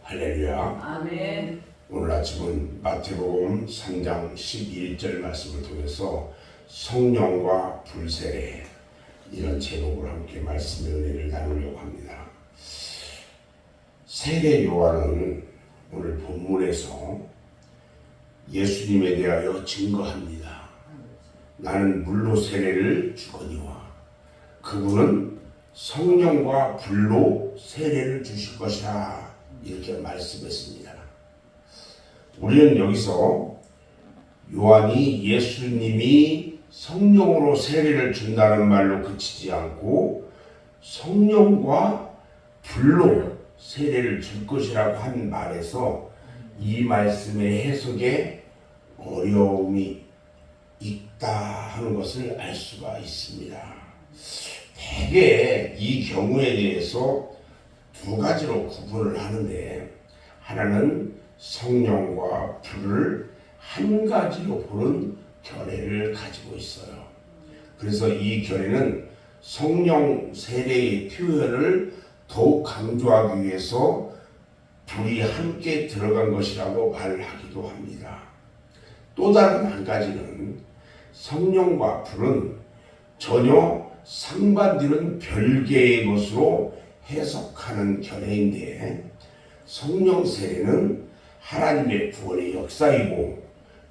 할렐루야. 아멘. 오늘 아침은 마태복음 3장 11절 말씀을 통해서 성령과 불세례 이런 제목으로 함께 말씀의 은혜를 나누려고 합니다. 세례 요한은 오늘 본문에서 예수님에 대하여 증거합니다. 나는 물로 세례를 주거니와 그분은 성령과 불로 세례를 주실 것이라 이렇게 말씀했습니다. 우리는 여기서 요한이 예수님이 성령으로 세례를 준다는 말로 그치지 않고 성령과 불로 세례를 줄 것이라고 한 말에서 이 말씀의 해석에 어려움이 있다 하는 것을 알 수가 있습니다. 대개 이 경우에 대해서 두 가지로 구분을 하는데, 하나는 성령과 불을 한 가지로 보는 견해를 가지고 있어요. 그래서 이 견해는 성령 세례의 표현을 더욱 강조하기 위해서 불이 함께 들어간 것이라고 말을 하기도 합니다. 또 다른 한 가지는 성령과 불은 전혀 상반되는 별개의 것으로 해석하는 견해인데, 성령 세례는 하나님의 구원의 역사이고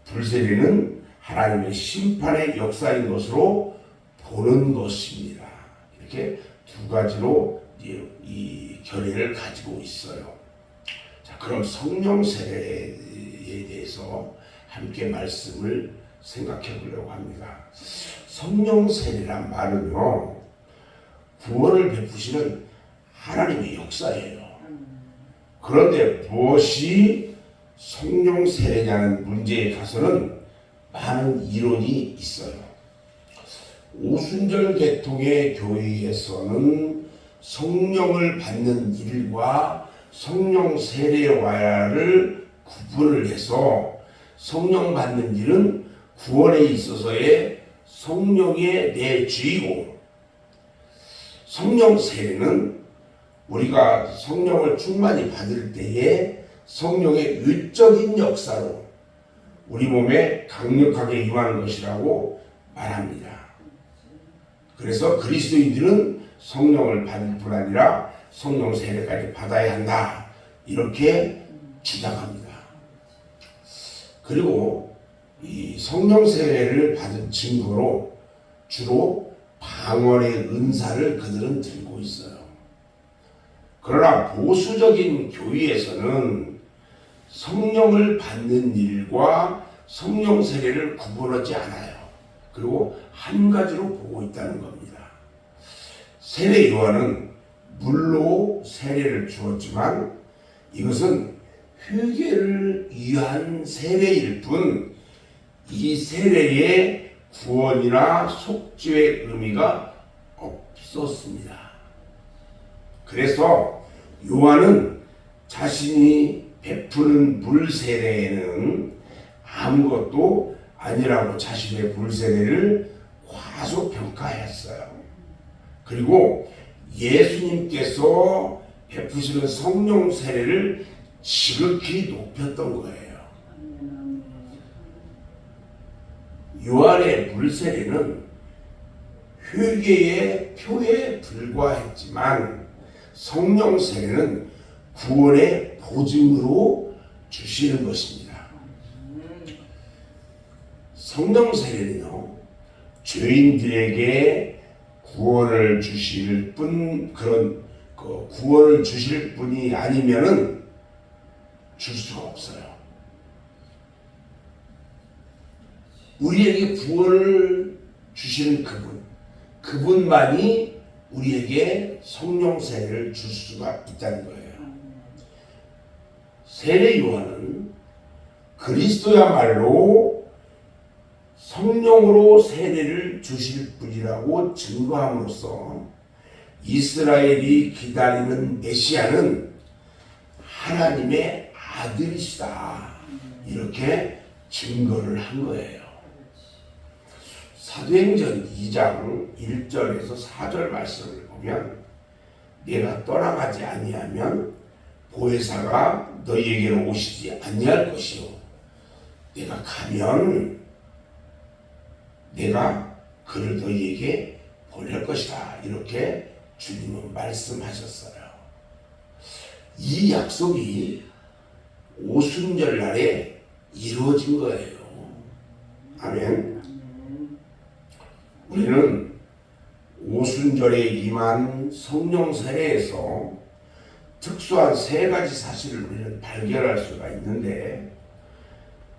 불세례는 하나님의 심판의 역사인 것으로 보는 것입니다. 이렇게 두 가지로 이 견해를 가지고 있어요. 자, 그럼 성령 세례에 대해서 함께 말씀을 생각해 보려고 합니다. 성령 세례란 말은요, 구원을 베푸시는 하나님의 역사예요. 그런데 무엇이 성령 세례냐는 문제에 가서는 많은 이론이 있어요. 오순절 계통의 교회에서는 성령을 받는 일과 성령 세례와를 구분을 해서 성령 받는 일은 구원에 있어서의 성령의 내주이고, 성령 세례는 우리가 성령을 충만히 받을 때에 성령의 외적인 역사로 우리 몸에 강력하게 임하는 것이라고 말합니다. 그래서 그리스도인들은 성령을 받을 뿐 아니라 성령 세례까지 받아야 한다, 이렇게 주장합니다. 그리고 이 성령 세례를 받은 증거로 주로 방언의 은사를 그들은 들고 있어요. 그러나 보수적인 교회에서는 성령을 받는 일과 성령 세례를 구분하지 않아요. 그리고 한 가지로 보고 있다는 겁니다. 세례 요한은 물로 세례를 주었지만 이것은 회개를 위한 세례일 뿐 이 세례에 구원이나 속죄의 의미가 없었습니다. 그래서 요한은 자신이 베푸는 물 세례에는 아무것도 아니라고 자신의 물 세례를 과소평가했어요. 그리고 예수님께서 베푸시는 성령 세례를 지극히 높였던 거예요. 요한의 물 세례는 회개의 표에 불과했지만 성령 세례는 구원의 보증으로 주시는 것입니다. 성령 세례는요, 죄인들에게 구원을 주실 뿐, 그런 구원을 주실 분이 아니면은 줄 수가 없어요. 우리에게 구원을 주시는 그분만이 우리에게 성령 세례를 줄 수가 있다는 거예요. 세례 요한은 그리스도야말로 성령으로 세례를 주실 분이라고 증거함으로써 이스라엘이 기다리는 메시아는 하나님의 아들이시다, 이렇게 증거를 한 거예요. 사도행전 2장 1절에서 4절 말씀을 보면 내가 떠나가지 아니하면 보혜사가 너희에게로 오시지 아니할 것이요 내가 가면 내가 그를 너희에게 보낼 것이다. 이렇게 주님은 말씀하셨어요. 이 약속이 오순절 날에 이루어진 거예요. 아멘. 우리는 오순절에 임한 성령 세례에서 특수한 세 가지 사실을 우리는 발견할 수가 있는데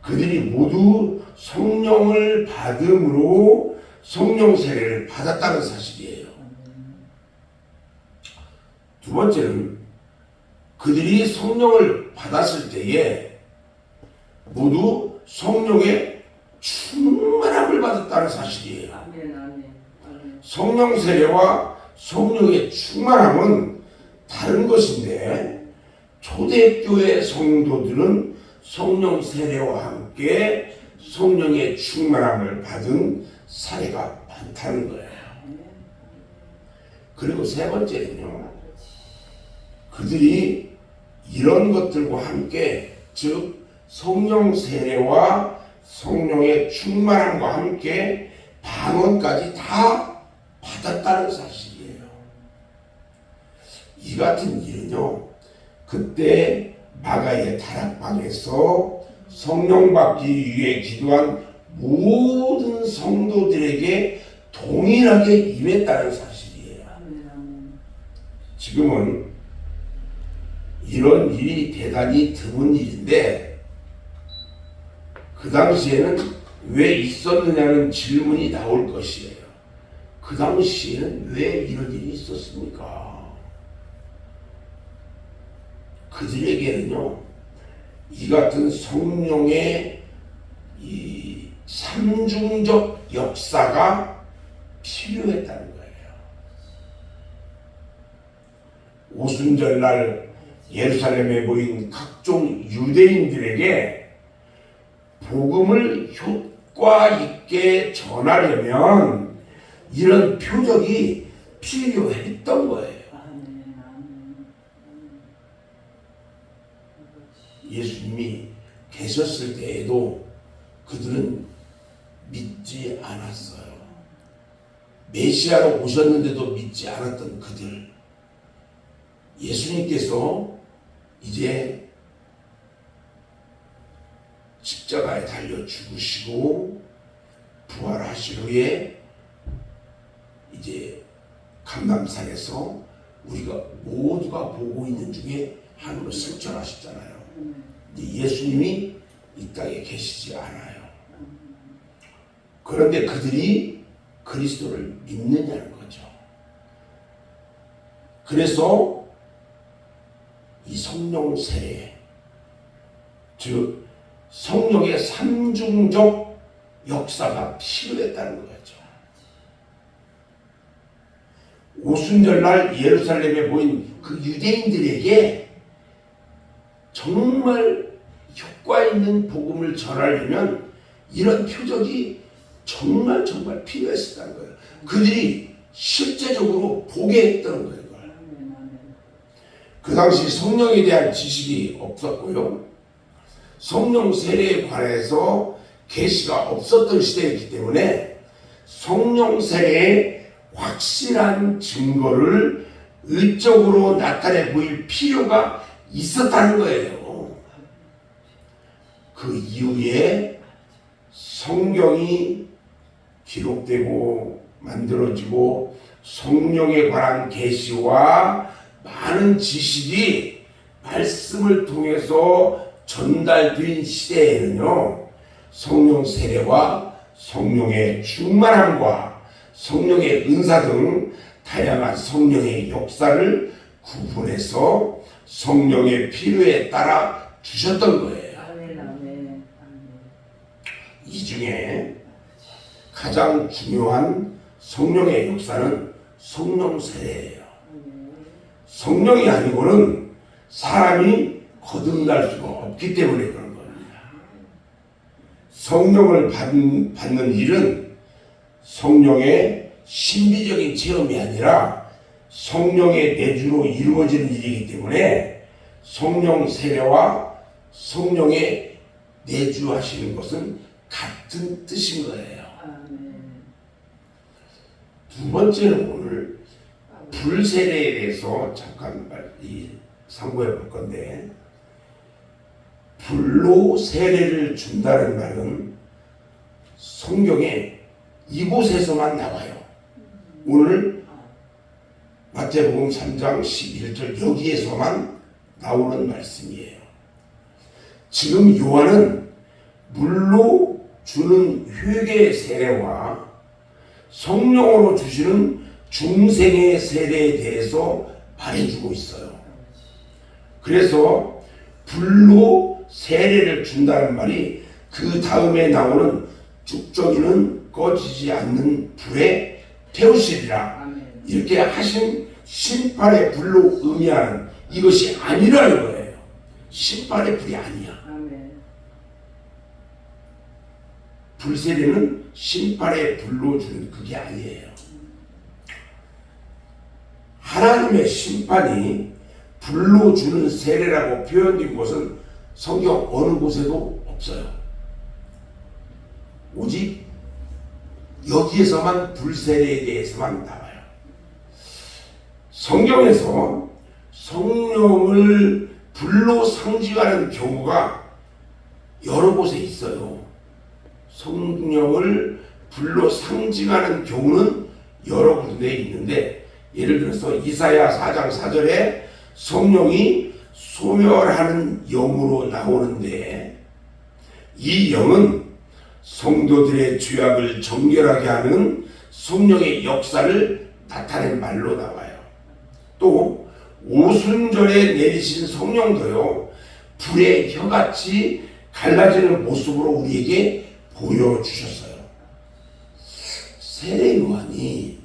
그들이 모두 성령을 받음으로 성령 세례를 받았다는 사실이에요. 두 번째는 그들이 성령을 받았을 때에 모두 성령의 충만함을 받았다는 사실이에요. 성령 세례와 성령의 충만함은 다른 것인데 초대교회 성도들은 성령 세례와 함께 성령의 충만함을 받은 사례가 많다는 거예요. 그리고 세 번째는요, 그들이 이런 것들과 함께 즉 성령 세례와 성령의 충만함과 함께 방언까지 다 받았다는 사실이에요. 이 같은 일은요, 그때 마가의 다락방에서 성령 받기 위해 기도한 모든 성도들에게 동일하게 임했다는 사실이에요. 지금은 이런 일이 대단히 드문 일인데 그 당시에는 왜 있었느냐는 질문이 나올 것이에요. 그 당시에는 왜 이런 일이 있었습니까? 그들에게는요, 이 같은 성령의 이 삼중적 역사가 필요했다는 거예요. 오순절날 예루살렘에 모인 각종 유대인들에게 복음을 효과 있게 전하려면 이런 표적이 필요했던 거예요. 예수님이 계셨을 때에도 그들은 믿지 않았어요. 메시아로 오셨는데도 믿지 않았던 그들. 예수님께서 이제 십자가에 달려 죽으시고 부활하신 후에 이제 감람산에서 우리가 모두가 보고 있는 중에 하늘로 승천하셨잖아요. 근데 예수님이 이 땅에 계시지 않아요. 그런데 그들이 그리스도를 믿느냐는 거죠. 그래서 이 성령 세례, 즉 성령의 삼중적 역사가 필요했다는 거죠. 오순절날 예루살렘에 모인 그 유대인들에게 정말 효과 있는 복음을 전하려면 이런 표적이 정말 필요했었다는 거예요. 그들이 실제적으로 보게 했던 거예요. 그 당시 성령에 대한 지식이 없었고요. 성령 세례에 관해서 계시가 없었던 시대였기 때문에 성령 세례의 확실한 증거를 의적으로 나타내 보일 필요가 있었다는 거예요. 그 이후에 성경이 기록되고 만들어지고 성령에 관한 계시와 많은 지식이 말씀을 통해서 전달된 시대에는요, 성령 세례와 성령의 충만함과 성령의 은사 등 다양한 성령의 역사를 구분해서 성령의 필요에 따라 주셨던 거예요. 이 중에 가장 중요한 성령의 역사는 성령 세례예요. 성령이 아니고는 사람이 거듭날 수가 없기 때문에 그런 겁니다. 성령을 받는 일은 성령의 신비적인 체험이 아니라 성령의 내주로 이루어지는 일이기 때문에 성령 세례와 성령의 내주하시는 것은 같은 뜻인 거예요. 두 번째는 오늘 불세례에 대해서 잠깐 상고해 볼 건데, 불로 세례를 준다는 말은 성경에 이곳에서만 나와요. 오늘 마태복음 3장 11절 여기에서만 나오는 말씀이에요. 지금 요한은 물로 주는 회개 세례와 성령으로 주시는 중생의 세례에 대해서 말해주고 있어요. 그래서 불로 세례를 준다는 말이 그 다음에 나오는 쭉저기는 꺼지지 않는 불에 태우시리라 이렇게 하신 심판의 불로 의미하는 이것이 아니라는 거예요. 심판의 불이 아니야. 불세례는 심판의 불로 주는 그게 아니에요. 하나님의 심판이 불로 주는 세례라고 표현된 곳은 성경 어느 곳에도 없어요. 오직 여기에서만 불세례에 대해서만 나와요. 성경에서 성령을 불로 상징하는 경우가 여러 곳에 있어요. 성령을 불로 상징하는 경우는 여러 군데에 있는데, 예를 들어서 이사야 4장 4절에 성령이 소멸하는 영으로 나오는데, 이 영은 성도들의 죄악을 정결하게 하는 성령의 역사를 나타낸 말로 나와요. 또 오순절에 내리신 성령도요, 불의 혀같이 갈라지는 모습으로 우리에게 보여주셨어요. 세례 요한이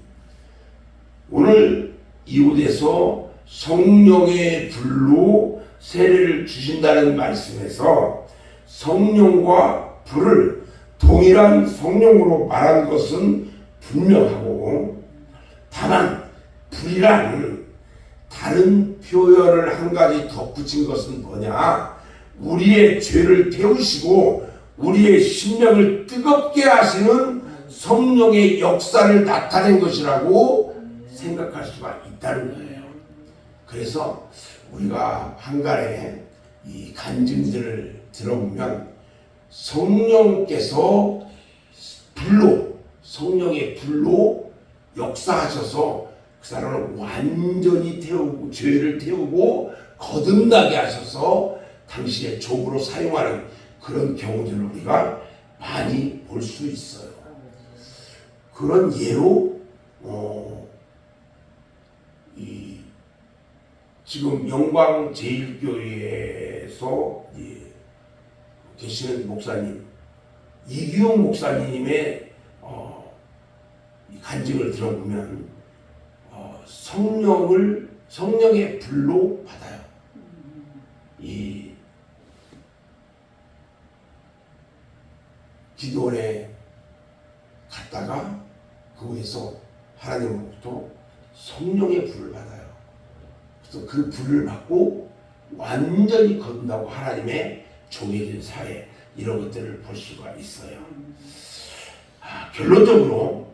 오늘 이곳에서 성령의 불로 세례를 주신다는 말씀에서 성령과 불을 동일한 성령으로 말한 것은 분명하고, 다만 불이란 다른 표현을 한 가지 덧붙인 것은 뭐냐, 우리의 죄를 태우시고 우리의 심령을 뜨겁게 하시는 성령의 역사를 나타낸 것이라고 생각할 수가 있다는 거예요. 그래서 우리가 한간에 이 간증들을 들어보면 성령께서 불로, 성령의 불로 역사하셔서 그 사람을 완전히 태우고 죄를 태우고 거듭나게 하셔서 당신의 족으로 사용하는 그런 경우들을 우리가 많이 볼 수 있어요. 그런 예로 지금 영광제일교회에서 계시는 목사님 이규용 목사님의 간증을 들어보면 성령의 불로 받아요. 이 기도원에 갔다가 그곳에서 하나님으로부터 성령의 불을 받아요. 그래서 그 불을 받고 완전히 거듭나고 하나님의 종이 된 사회, 이런 것들을 볼 수가 있어요. 결론적으로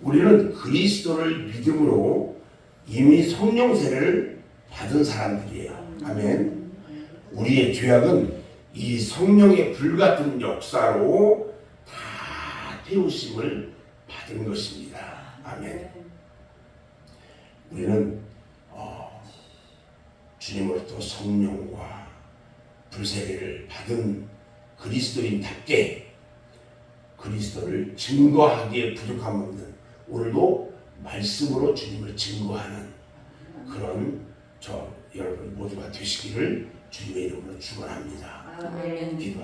우리는 그리스도를 믿음으로 이미 성령 세례를 받은 사람들이에요. 아멘. 우리의 죄악은 이 성령의 불같은 역사로 다 태우심을 받은 것입니다. 아멘. 우리는 주님으로부터 성령과 불세례를 받은 그리스도인답게 그리스도를 증거하기에 부족함 없는, 오늘도 말씀으로 주님을 증거하는 그런 여러분 모두가 되시기를 주님의 이름으로 축원합니다. 아멘. 기도합니다.